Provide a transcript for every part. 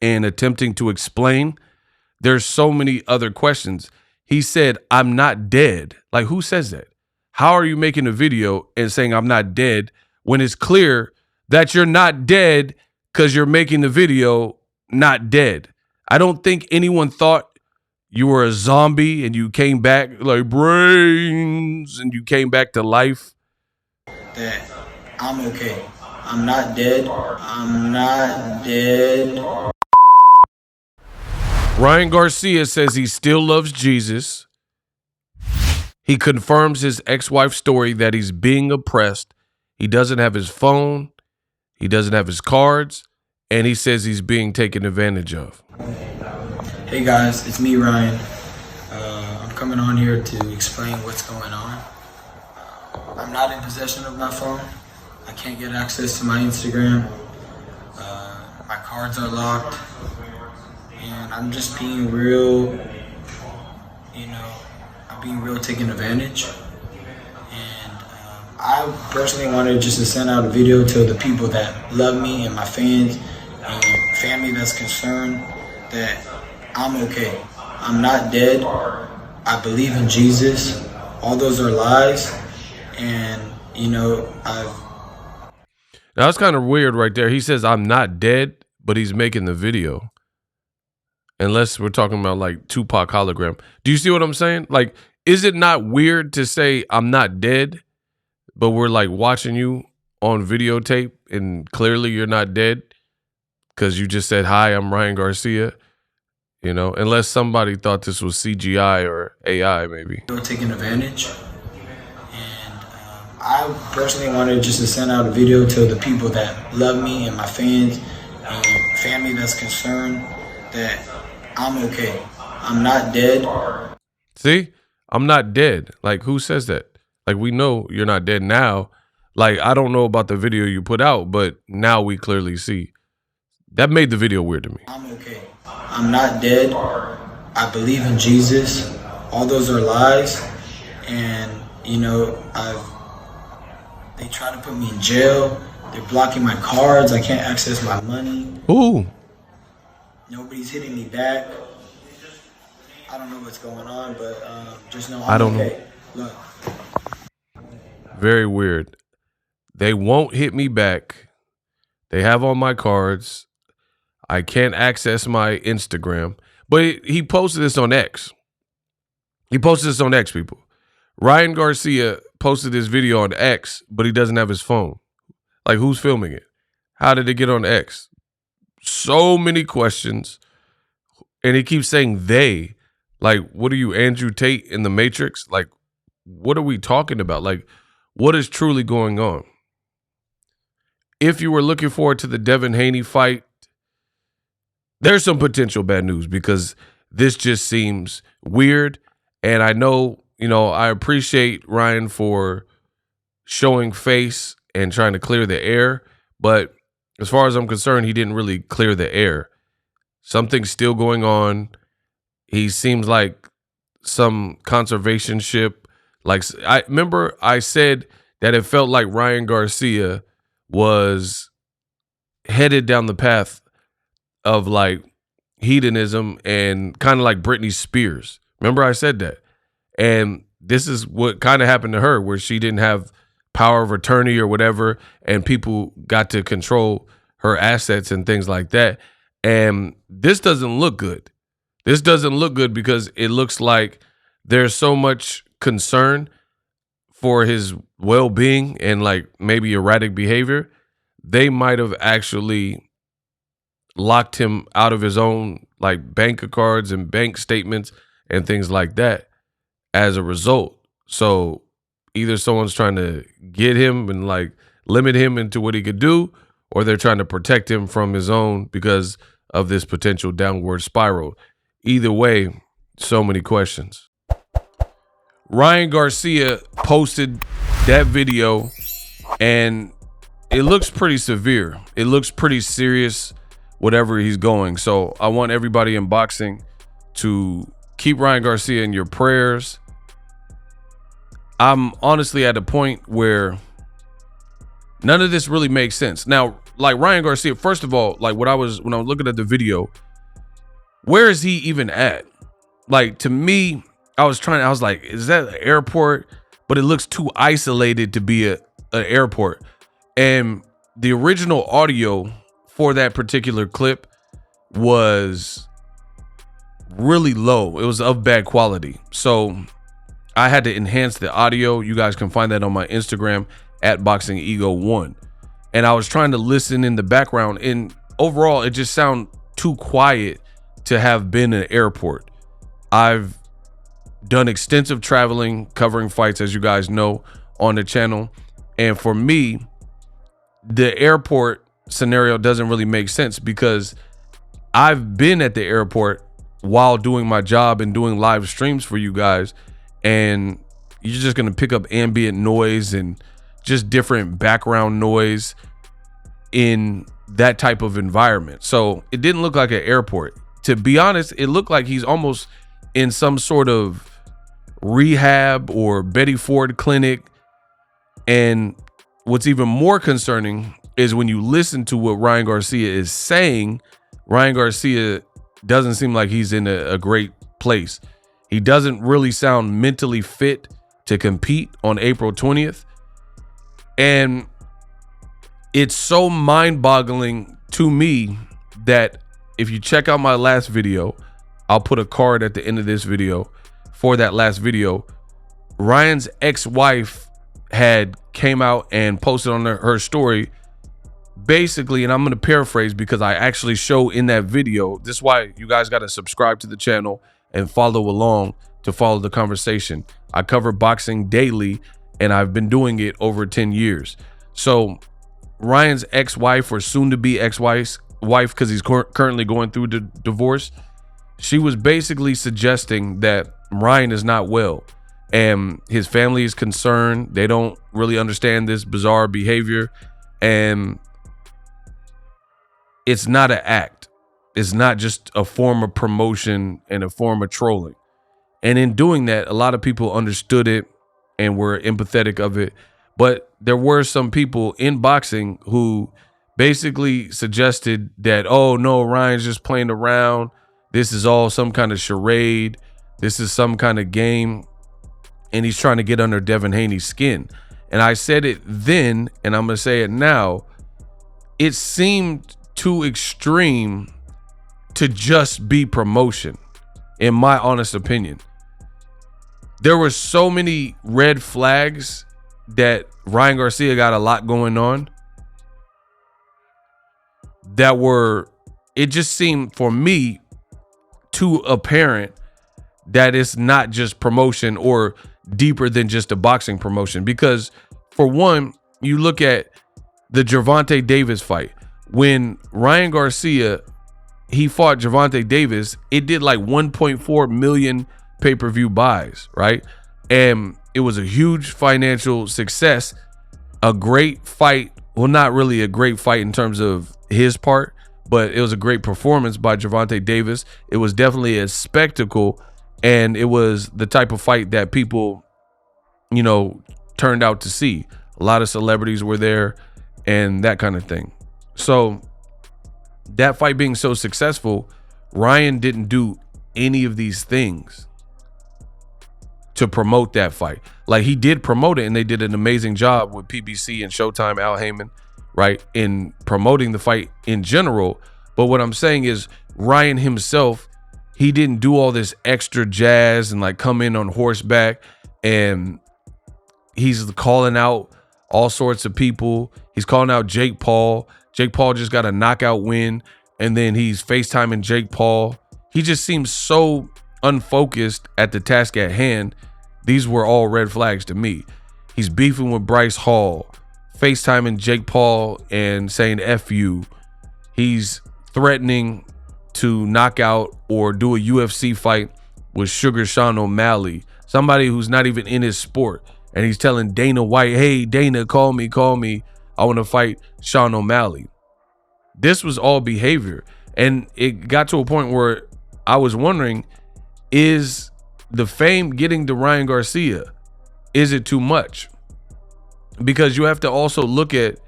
and attempting to explain, there's so many other questions. He said, I'm not dead. Like, who says that? How are you making a video and saying I'm not dead when it's clear that you're not dead because you're making the video not dead? I don't think anyone thought you were a zombie and you came back like brains and you came back to life. That I'm okay. I'm not dead. I'm not dead. Ryan Garcia says he still loves Jesus. He confirms his ex-wife's story that he's being oppressed. He doesn't have his phone. He doesn't have his cards. And he says he's being taken advantage of. Hey guys, it's me, Ryan. I'm coming on here to explain what's going on. I'm not in possession of my phone. I can't get access to my Instagram. My cards are locked. And I'm just being real, I'm being real taken advantage. And I personally wanted just to send out a video to the people that love me and my fans and family that's concerned that I'm okay. I'm not dead. I believe in Jesus. All those are lies. And, Now, that's kind of weird right there. He says, I'm not dead, but he's making the video. Unless we're talking about like Tupac hologram. Do you see what I'm saying? Like, is it not weird to say I'm not dead, but we're like watching you on videotape and clearly you're not dead because you just said, hi, I'm Ryan Garcia? Unless somebody thought this was CGI or AI, maybe. Taking advantage. And I personally wanted just to send out a video to the people that love me and my fans and family that's concerned that I'm okay. I'm not dead. See? I'm not dead. Like, who says that? Like, we know you're not dead now. Like, I don't know about the video you put out, but now we clearly see. That made the video weird to me. I'm okay. I'm not dead. I believe in Jesus. All those are lies. And, they try to put me in jail. They're blocking my cards. I can't access my money. Ooh. Nobody's hitting me back. I don't know what's going on, but just know I'm okay. Look. Very weird. They won't hit me back. They have all my cards. I can't access my Instagram. But he posted this on X. He posted this on X, people. Ryan Garcia posted this video on X, but he doesn't have his phone. Like, who's filming it? How did it get on X? So many questions. And he keeps saying they. Like, what are you, Andrew Tate in the Matrix? Like, what are we talking about? Like, what is truly going on? If you were looking forward to the Devin Haney fight, there's some potential bad news because this just seems weird. And I know, I appreciate Ryan for showing face and trying to clear the air. But as far as I'm concerned, he didn't really clear the air. Something's still going on. He seems like some conservation ship. Like, I remember I said that it felt like Ryan Garcia was headed down the path of like hedonism and kind of like Britney Spears. Remember I said that? And this is what kind of happened to her, where she didn't have power of attorney or whatever, and people got to control her assets and things like that. And this doesn't look good. This doesn't look good because it looks like there's so much concern for his well-being and like maybe erratic behavior. They might have actually locked him out of his own like bank cards and bank statements and things like that as a result. So either someone's trying to get him and like limit him into what he could do, or they're trying to protect him from his own because of this potential downward spiral. Either way, so many questions. Ryan Garcia posted that video and it looks pretty severe. It looks pretty serious, whatever he's going. So I want everybody in boxing to keep Ryan Garcia in your prayers. I'm honestly at a point where none of this really makes sense. Now, like Ryan Garcia, first of all, like when I was looking at the video, where is he even at? Like, to me, I was like, is that an airport? But it looks too isolated to be an airport. And the original audio for that particular clip was really low. It was of bad quality. So I had to enhance the audio. You guys can find that on my Instagram at Boxingego1. And I was trying to listen in the background, and overall it just sounded too quiet to have been an airport. I've done extensive traveling covering fights, as you guys know, on the channel. And for me, the airport scenario doesn't really make sense because I've been at the airport while doing my job and doing live streams for you guys. And you're just going to pick up ambient noise and just different background noise in that type of environment. So it didn't look like an airport. To be honest, it looked like he's almost in some sort of rehab or Betty Ford clinic. And what's even more concerning is when you listen to what Ryan Garcia is saying, Ryan Garcia doesn't seem like he's in a great place. He doesn't really sound mentally fit to compete on April 20th. And it's so mind-boggling to me that if you check out my last video, I'll put a card at the end of this video for that last video. Ryan's ex-wife had came out and posted on her story basically, and I'm going to paraphrase because I actually show in that video. This is why you guys got to subscribe to the channel and follow along to follow the conversation. I cover boxing daily, and I've been doing it over 10 years. So Ryan's ex-wife, or soon-to-be ex-wife, because he's currently going through the divorce, she was basically suggesting that Ryan is not well, and his family is concerned. They don't really understand this bizarre behavior, and it's not an act. It's not just a form of promotion and a form of trolling. And in doing that, a lot of people understood it and were empathetic of it. But there were some people in boxing who basically suggested that, oh no, Ryan's just playing around. This is all some kind of charade. This is some kind of game. And he's trying to get under Devin Haney's skin. And I said it then, and I'm going to say it now. It seemed too extreme to just be promotion, in my honest opinion. There were so many red flags that Ryan Garcia got a lot going on that were, it just seemed for me too apparent that it's not just promotion or deeper than just a boxing promotion. Because for one, you look at the Gervonta Davis fight. When Ryan Garcia, he fought Gervonta Davis, it did like 1.4 million pay-per-view buys, right? And it was a huge financial success, a great fight. Well, not really a great fight in terms of his part, but it was a great performance by Gervonta Davis. It was definitely a spectacle, and it was the type of fight that people, you know, turned out to see. A lot of celebrities were there and that kind of thing. So that fight being so successful, Ryan didn't do any of these things to promote that fight. Like, he did promote it, and they did an amazing job with PBC and Showtime, Al Heyman, right, in promoting the fight in general. But what I'm saying is Ryan himself, he didn't do all this extra jazz and like come in on horseback, and he's calling out all sorts of people. He's calling out Jake Paul. Jake Paul just got a knockout win, and then he's FaceTiming Jake Paul. He just seems so unfocused at the task at hand. These were all red flags to me. He's beefing with Bryce Hall, FaceTiming Jake Paul and saying F you. He's threatening to knock out or do a UFC fight with Sugar Sean O'Malley, somebody who's not even in his sport. And he's telling Dana White, hey, Dana, call me. I want to fight Sean O'Malley. This was all behavior. And it got to a point where I was wondering, is the fame getting to Ryan Garcia? Is it too much? Because you have to also look at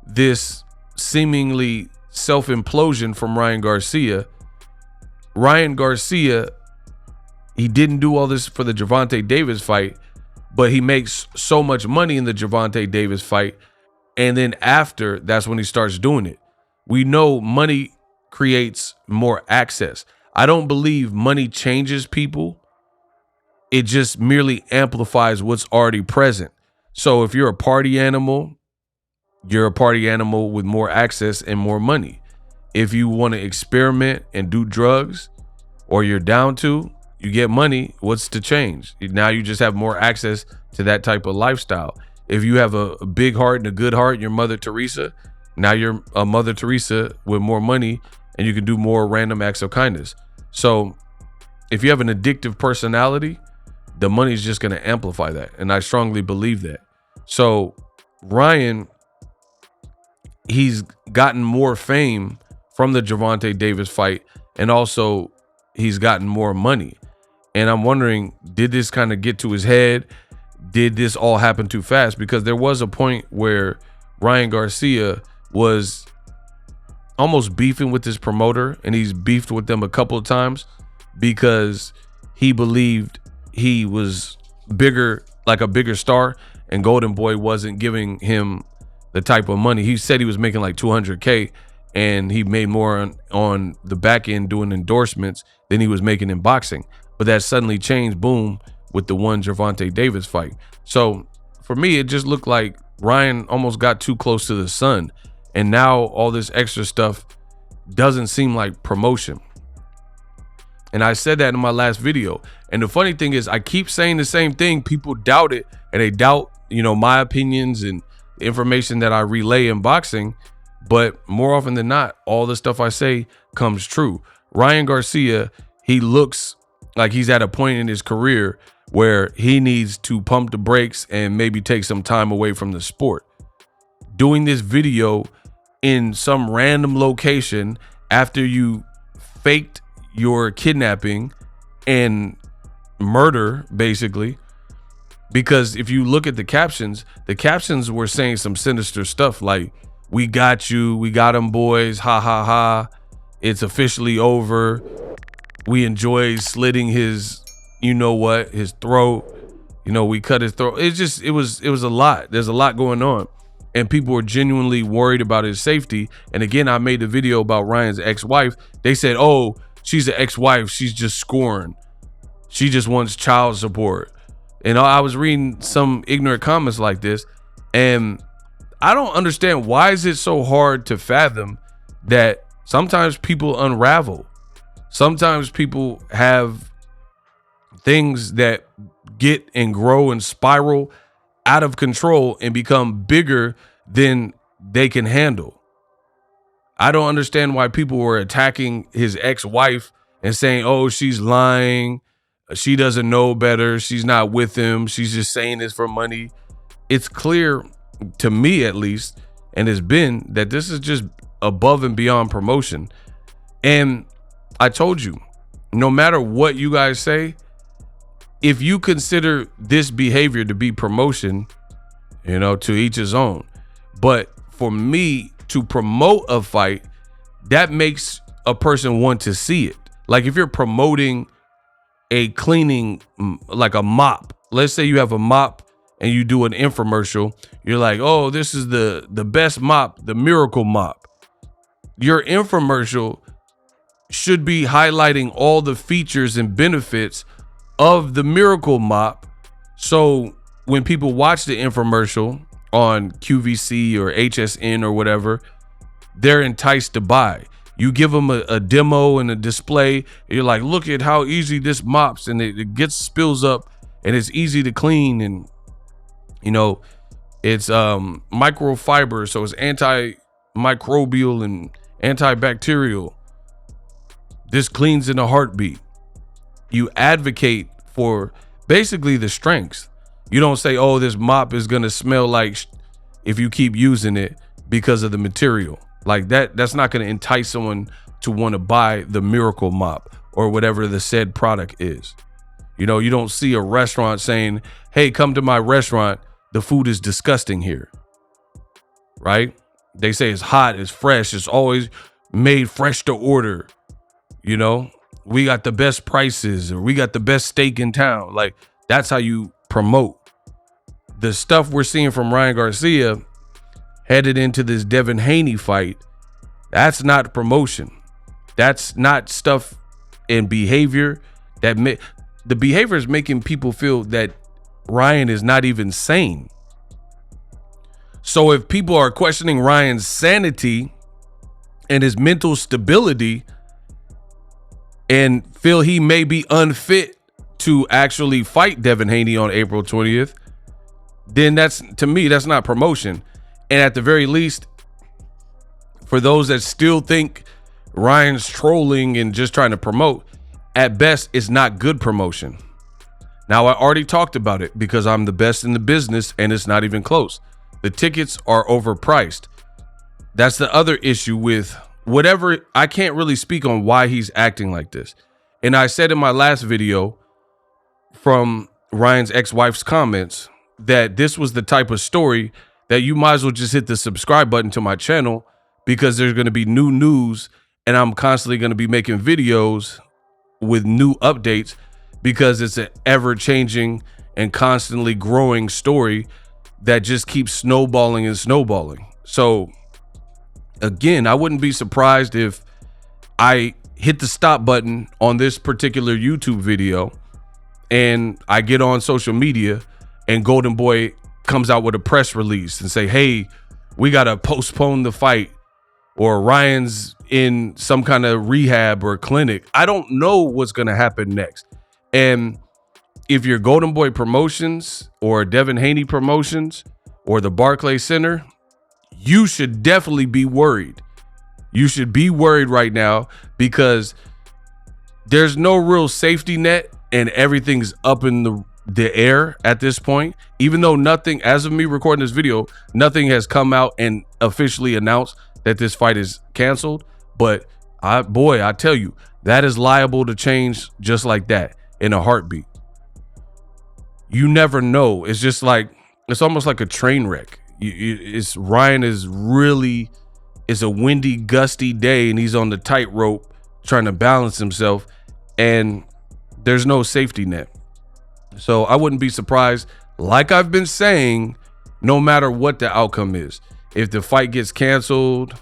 this seemingly self-implosion from Ryan Garcia. Ryan Garcia, he didn't do all this for the Gervonta Davis fight, but he makes so much money in the Gervonta Davis fight. And then after, that's when he starts doing it. We know money creates more access. I don't believe money changes people. It just merely amplifies what's already present. So if you're a party animal, you're a party animal with more access and more money. If you want to experiment and do drugs, or you're down to, you get money. What's to change? Now you just have more access to that type of lifestyle. If you have a big heart and a good heart, you're Mother Teresa. Now you're a Mother Teresa with more money, and you can do more random acts of kindness. So if you have an addictive personality, the money is just going to amplify that. And I strongly believe that. So Ryan, he's gotten more fame from the Gervonta Davis fight, and also he's gotten more money. And I'm wondering, did this kind of get to his head? Did this all happen too fast? Because there was a point where Ryan Garcia was almost beefing with his promoter, and he's beefed with them a couple of times because he believed he was bigger, like a bigger star, and Golden Boy wasn't giving him the type of money. He said he was making like $200K, and he made more on the back end doing endorsements than he was making in boxing. But that suddenly changed, boom, with the one Gervonta Davis fight. So for me, it just looked like Ryan almost got too close to the sun. And now all this extra stuff doesn't seem like promotion. And I said that in my last video. And the funny thing is, I keep saying the same thing. People doubt it, and they doubt, my opinions and the information that I relay in boxing. But more often than not, all the stuff I say comes true. Ryan Garcia, he looks like he's at a point in his career where he needs to pump the brakes and maybe take some time away from the sport. Doing this video in some random location after you faked your kidnapping and murder, basically, because if you look at the captions were saying some sinister stuff like, "We got you, we got him, boys, ha ha ha, it's officially over, we enjoy slitting his his throat, we cut his throat." It was a lot. There's a lot going on, and people were genuinely worried about his safety. And again, I made a video about Ryan's ex-wife. They said, "Oh, she's an ex-wife, she's just scorned, she just wants child support." And I was reading some ignorant comments like this, and I don't understand, why is it so hard to fathom that sometimes people unravel? Sometimes people have things that get and grow and spiral out of control and become bigger than they can handle. I don't understand why people were attacking his ex-wife and saying, "Oh, she's lying, she doesn't know better, she's not with him, she's just saying this for money." It's clear, to me at least, and has been, that this is just above and beyond promotion. And I told you, no matter what you guys say, if you consider this behavior to be promotion, to each his own. But for me to promote a fight, that makes a person want to see it. Like if you're promoting a cleaning, like a mop, let's say you have a mop and you do an infomercial, you're like, "Oh, this is the best mop, the miracle mop." Your infomercial should be highlighting all the features and benefits of the miracle mop. So when people watch the infomercial on QVC or HSN or whatever, they're enticed to buy. You give them a demo and a display, and you're like, "Look at how easy this mops," and it gets spills up, and it's easy to clean, and it's microfiber, so it's antimicrobial and antibacterial. This cleans in a heartbeat. You advocate for basically the strengths. You don't say, "Oh, this mop is gonna smell like if you keep using it," because of the material. Like that's not going to entice someone to want to buy the miracle mop or whatever the said product is. You don't see a restaurant saying, "Hey, come to my restaurant, the food is disgusting here." Right? They say it's hot, it's fresh, it's always made fresh to order. You know, we got the best prices, or we got the best steak in town. Like, that's how you promote. The stuff we're seeing from Ryan Garcia headed into this Devin Haney fight, that's not promotion. That's not stuff and behavior that the behavior is making people feel that Ryan is not even sane. So if people are questioning Ryan's sanity and his mental stability and feel he may be unfit to actually fight Devin Haney on April 20th, then that's, to me, that's not promotion. And at the very least, for those that still think Ryan's trolling and just trying to promote, at best, it's not good promotion. Now, I already talked about it because I'm the best in the business and it's not even close. The tickets are overpriced. That's the other issue with whatever. I can't really speak on why he's acting like this. And I said in my last video from Ryan's ex-wife's comments that this was the type of story that you might as well just hit the subscribe button to my channel, because there's going to be new news and I'm constantly going to be making videos with new updates, because it's an ever-changing and constantly growing story that just keeps snowballing and snowballing. So again, I wouldn't be surprised if I hit the stop button on this particular YouTube video and I get on social media and Golden Boy comes out with a press release and say, hey, we got to postpone the fight, or Ryan's in some kind of rehab or clinic. I don't know what's going to happen next. And if you're Golden Boy Promotions or Devin Haney Promotions or the Barclays Center, you should definitely be worried. You should be worried right now, because there's no real safety net and everything's up in the air at this point. Even though nothing, as of me recording this video, nothing has come out and officially announced that this fight is canceled. But I tell you, that is liable to change just like that in a heartbeat. You never know. It's just like, it's almost like a train wreck. Ryan is really, it's a windy, gusty day and he's on the tightrope trying to balance himself, and there's no safety net. So I wouldn't be surprised, like I've been saying, no matter what the outcome is. If the fight gets canceled,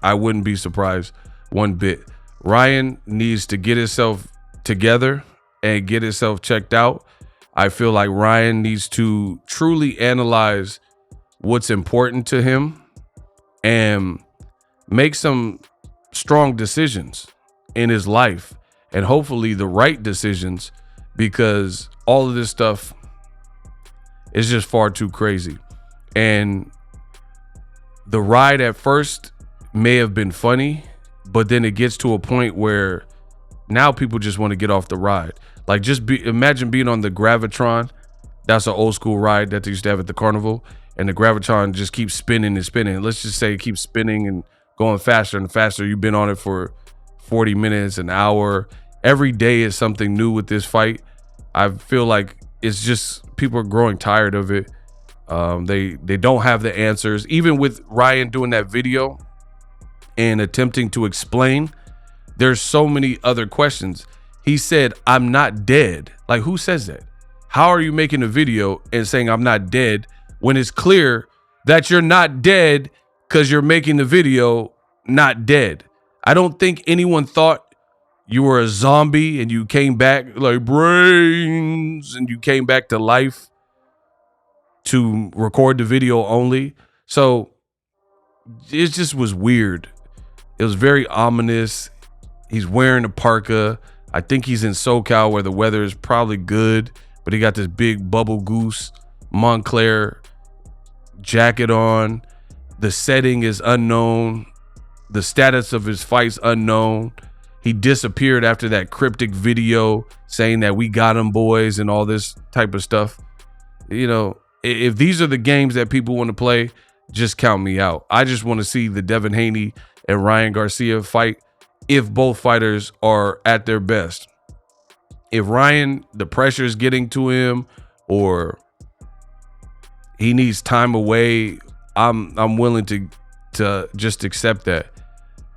I wouldn't be surprised one bit. Ryan needs to get himself together and get himself checked out. I feel like Ryan needs to truly analyze what's important to him and make some strong decisions in his life, and hopefully the right decisions, because all of this stuff is just far too crazy. And the ride at first may have been funny, but then it gets to a point where now people just want to get off the ride. Like, imagine being on the Gravitron. That's an old school ride that they used to have at the carnival, and the Gravitron just keeps spinning and spinning. Let's just say it keeps spinning and going faster and faster. You've been on it for 40 minutes, an hour. Every day is something new with this fight. I feel like it's just, people are growing tired of it. They don't have the answers. Even with Ryan doing that video and attempting to explain, there's so many other questions. He said, I'm not dead. Like, who says that? How are you making a video and saying I'm not dead when it's clear that you're not dead because you're making the video not dead? I don't think anyone thought you were a zombie and you came back like brains and you came back to life to record the video only. So it just was weird. It was very ominous. He's wearing a parka. I think he's in SoCal where the weather is probably good, but he got this big bubble goose Montclair jacket on. The setting is unknown. The status of his fight's unknown. He disappeared after that cryptic video saying that we got him, boys, and all this type of stuff. You know, if these are the games that people want to play, just count me out. I just want to see the Devin Haney and Ryan Garcia fight if both fighters are at their best. If Ryan, the pressure is getting to him, or he needs time away, I'm willing to to just accept that,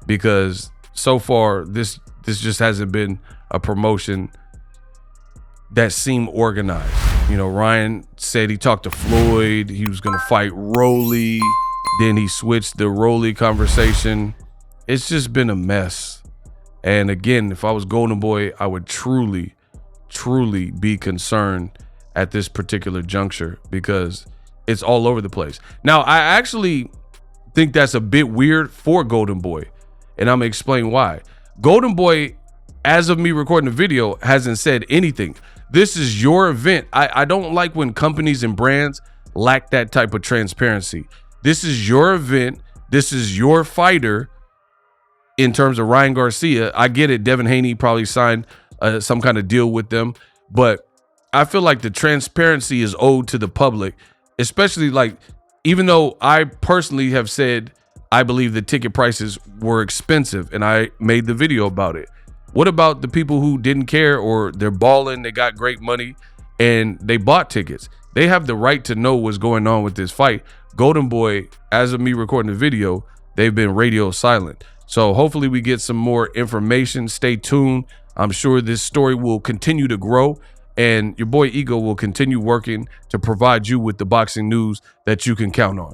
because so far this just hasn't been a promotion that seemed organized. You know, Ryan said he talked to Floyd, he was gonna fight Rolly, then he switched the Rolly conversation. It's just been a mess. And again, if I was Golden Boy, I would truly be concerned at this particular juncture, because it's all over the place. Now, I actually think that's a bit weird for Golden Boy, and I'm gonna explain why. Golden Boy, as of me recording the video, hasn't said anything. This is your event. I don't like when companies and brands lack that type of transparency. This is your event. This is your fighter. In terms of Ryan Garcia, I get it. Devin Haney probably signed some kind of deal with them, but I feel like the transparency is owed to the public, especially like, even though I personally have said I believe the ticket prices were expensive and I made the video about it. What about the people who didn't care, or they're balling, they got great money and they bought tickets? They have the right to know what's going on with this fight. Golden Boy, as of me recording the video, they've been radio silent. So hopefully we get some more information. Stay tuned. I'm sure this story will continue to grow, and your boy Ego will continue working to provide you with the boxing news that you can count on.